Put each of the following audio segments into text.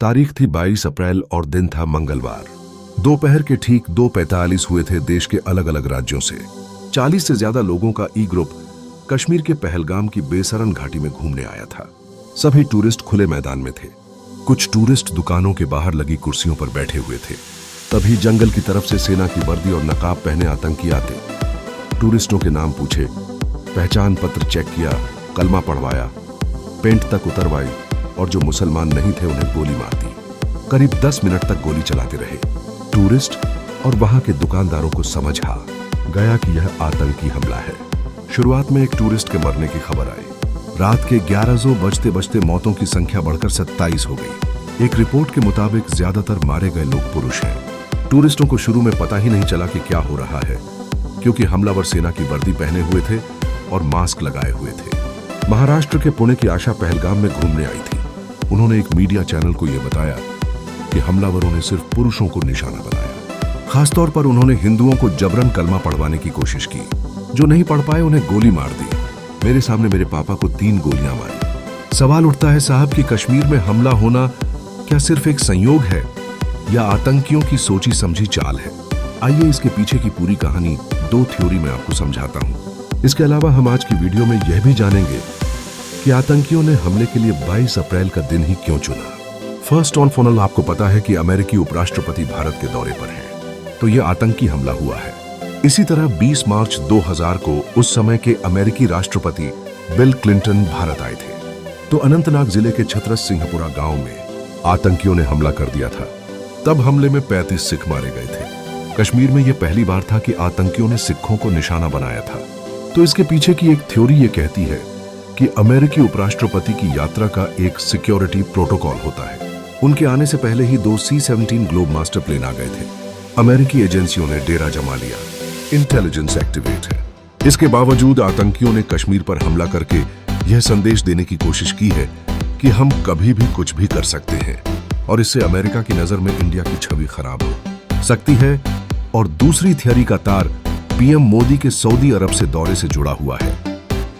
तारीख थी 22 अप्रैल और दिन था मंगलवार। दोपहर के ठीक 2:45 हुए थे देश के अलग अलग राज्यों से। 40 से ज्यादा लोगों का ई ग्रुप कश्मीर के पहलगाम की बेसरन घाटी में घूमने आया था। सभी टूरिस्ट खुले मैदान में थे। कुछ टूरिस्ट दुकानों के बाहर लगी कुर्सियों पर बैठे हुए थे। तभी जंगल की तरफ से सेना की वर्दी और नकाब पहने आतंकी आते। टूरिस्टों के नाम पूछे, पहचान पत्र चेक किया, कलमा पढ़वाया, पेंट तक उतरवाई और जो मुसलमान नहीं थे उन्हें गोली मार दी। करीब 10 मिनट तक गोली चलाते रहे। टूरिस्ट और वहां के दुकानदारों को समझ आ गया कि यह आतंकी हमला है। शुरुआत में एक टूरिस्ट के मरने की खबर आई। रात के 11 बजते बजते मौतों की संख्या बढ़कर 27 हो गई। एक रिपोर्ट के मुताबिक ज्यादातर मारे गए लोग पुरुष हैं। टूरिस्टों को शुरू में पता ही नहीं चला कि क्या हो रहा है, क्योंकि हमलावर सेना की वर्दी पहने हुए थे और मास्क लगाए हुए थे। महाराष्ट्र के पुणे की आशा पहलगाम में घूमने आई थी। उन्होंने एक मीडिया चैनल को यह बताया कि हमलावरों ने सिर्फ पुरुषों को निशाना बनाया। खासतौर पर उन्होंने हिंदुओं को जबरन कलमा पढ़वाने की कोशिश की। जो नहीं पढ़ पाए उन्हें गोली मार दी। मेरे सामने मेरे पापा को 3 गोलियां मारी। सवाल उठता है साहब कि कश्मीर में हमला होना क्या सिर्फ एक संयोग है या आतंकियों की सोची समझी चाल है? आइए इसके पीछे की पूरी कहानी 2 थ्योरी में आपको समझाता हूं। इसके अलावा हम आज की वीडियो में यह भी जानेंगे कि आतंकियों ने हमले के लिए 22 अप्रैल का दिन ही क्यों चुना। फर्स्ट ऑन फॉनल आपको पता है कि अमेरिकी उपराष्ट्रपति भारत के दौरे पर हैं, तो यह आतंकी हमला हुआ है। इसी तरह 20 मार्च 2000 को उस समय के अमेरिकी राष्ट्रपति बिल क्लिंटन भारत आए थे। तो अनंतनाग जिले के छतरस सिंहपुरा गांव में आतंकियों ने हमला कर दिया था। तब हमले में 35 सिख मारे गए थे। कश्मीर में यह पहली बार था कि आतंकियों ने सिखों को निशाना बनाया था। तो इसके पीछे की एक थ्योरी ये कहती है कि अमेरिकी उपराष्ट्रपति की यात्रा का एक सिक्योरिटी प्रोटोकॉल होता है। उनके आने से पहले ही 2 C-17 ग्लोब मास्टर प्लेन आ गए थे। अमेरिकी एजेंसियों ने डेरा जमा लिया। इंटेलिजेंस एक्टिवेट है। इसके बावजूद आतंकियों ने कश्मीर पर हमला करके यह संदेश देने की कोशिश की है कि हम कभी भी कुछ भी कर सकते हैं और इससे अमेरिका की नजर में इंडिया की छवि खराब हो सकती है। और दूसरी थियरी का तार पीएम मोदी के सऊदी अरब से दौरे से जुड़ा हुआ है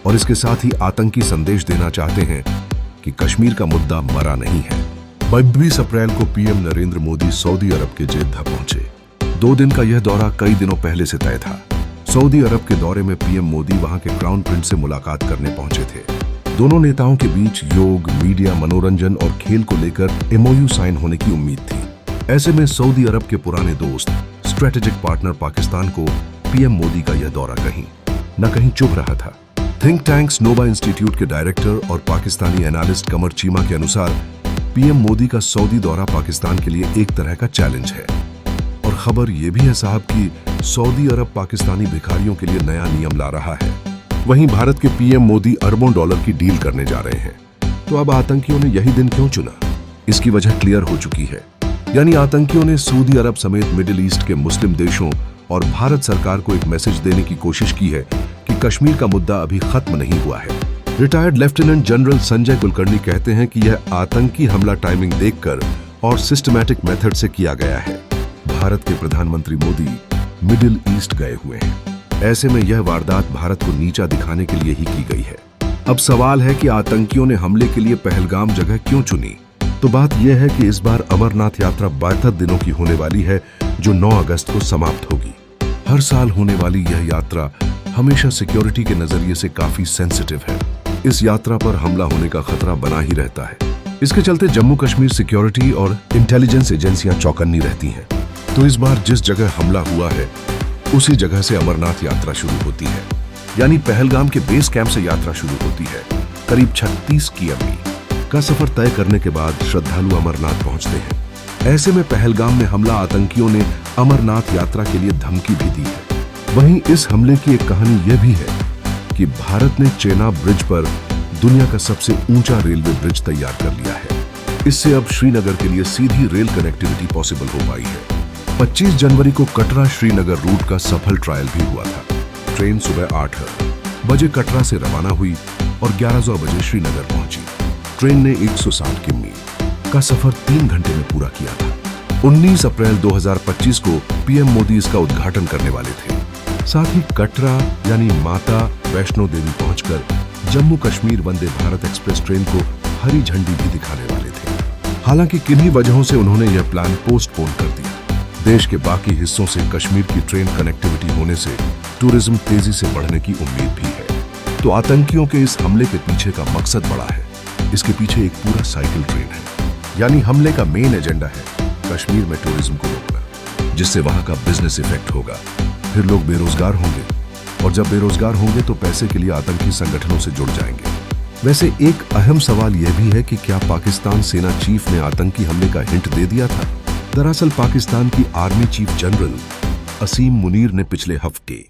और इसके साथ ही आतंकी संदेश देना चाहते हैं कि कश्मीर का मुद्दा मरा नहीं है। 22 अप्रैल को पीएम नरेंद्र मोदी सऊदी अरब के जेद्दा पहुंचे। 2 दिन का यह दौरा कई दिनों पहले से तय था। सऊदी अरब के दौरे में पीएम मोदी वहां के क्राउन प्रिंस से मुलाकात करने पहुंचे थे। दोनों नेताओं के बीच योग, मीडिया, मनोरंजन और खेल को लेकर MOU साइन होने की उम्मीद थी। ऐसे में सऊदी अरब के पुराने दोस्त, स्ट्रेटेजिक पार्टनर पाकिस्तान को पीएम मोदी का यह दौरा कहीं न कहीं चुभ रहा था। थिंक टैंक्स नोवा इंस्टीट्यूट के डायरेक्टर और पाकिस्तानी एनालिस्ट कमर चीमा के अनुसार पीएम मोदी का सऊदी दौरा पाकिस्तान के लिए एक तरह का चैलेंज है। और खबर यह भी है साहब कि सऊदी अरब पाकिस्तानी भिखारियों के लिए नया नियम ला रहा है। वहीं भारत के पीएम मोदी अरबों डॉलर की डील करने जा रहे हैं। तो अब आतंकियों ने यही दिन क्यों चुना? इसकी वजह क्लियर हो चुकी है। यानी आतंकियों ने सऊदी अरब समेत मिडिल ईस्ट के मुस्लिम देशों और भारत सरकार को एक मैसेज देने की कोशिश की है कि कश्मीर का मुद्दा अभी खत्म नहीं हुआ है। Retired lieutenant general Sanjay Kulkarni कहते हैं कि यह आतंकी हमला टाइमिंग देखकर और सिस्टमैटिक मेथड से किया गया है। भारत के प्रधानमंत्री मोदी मिडिल ईस्ट गए हुए हैं। ऐसे में यह वारदात भारत को नीचा दिखाने के लिए ही की गई है। अब सवाल है कि आतंकियों ने हमले के लिए पहलगाम जगह क्यों चुनी? तो बात यह है कि इस बार अमरनाथ यात्रा 72 दिनों की होने वाली है, जो 9 अगस्त को समाप्त होगी। हर साल होने वाली यह यात्रा हमेशा सिक्योरिटी के नजरिए से काफी सेंसिटिव है। इस यात्रा पर हमला होने का खतरा बना ही रहता है। इसके चलते जम्मू कश्मीर सिक्योरिटी और इंटेलिजेंस एजेंसियां चौकन्नी रहती हैं। तो इस बार जिस जगह हमला हुआ है उसी जगह से अमरनाथ यात्रा शुरू होती है। यानी पहलगाम के बेस कैंप से यात्रा शुरू होती है। करीब 36 किमी का सफर तय करने के बाद श्रद्धालु अमरनाथ पहुंचते हैं। ऐसे में पहलगाम में हमला आतंकियों ने अमरनाथ यात्रा के लिए धमकी भी दी है। वहीं इस हमले की एक कहानी यह भी है कि भारत ने चेनाब ब्रिज पर दुनिया का सबसे ऊंचा रेलवे ब्रिज तैयार कर लिया है। इससे अब श्रीनगर के लिए सीधी रेल कनेक्टिविटी पॉसिबल हो पाई है। 25 जनवरी को कटरा श्रीनगर रूट का सफल ट्रायल भी हुआ था। ट्रेन सुबह 8 बजे कटरा से रवाना हुई और 11 बजे श्रीनगर पहुंची। ट्रेन ने 160 किमी का सफर 3 घंटे में पूरा किया था। 19 अप्रैल 2025 को पीएम मोदी इसका उद्घाटन करने वाले थे। साथ ही कटरा यानी माता वैष्णो देवी पहुंचकर जम्मू कश्मीर वंदे भारत एक्सप्रेस ट्रेन को हरी झंडी भी दिखाने वाले थे। हालांकि किन्हीं वजहों से उन्होंने यह प्लान पोस्टपोन कर दिया। देश के बाकी हिस्सों से कश्मीर की ट्रेन कनेक्टिविटी होने से टूरिज्म तेजी से बढ़ने की उम्मीद भी है। तो आतंकियों के इस हमले के पीछे का मकसद बड़ा है। इसके पीछे एक पूरा साइकिल ट्रेन है। यानी हमले का मेन एजेंडा है कश्मीर में टूरिज्म को रोकना, जिससे वहां का बिजनेस इफेक्ट होगा। फिर लोग बेरोजगार होंगे, और जब बेरोजगार होंगे तो पैसे के लिए आतंकी संगठनों से जुड़ जाएंगे। वैसे एक अहम सवाल यह भी है कि क्या पाकिस्तान सेना चीफ ने आतंकी हमले का हिंट दे दिया था? दरअसल पाकिस्तान की आर्मी चीफ जनरल असीम मुनीर ने पिछले हफ्ते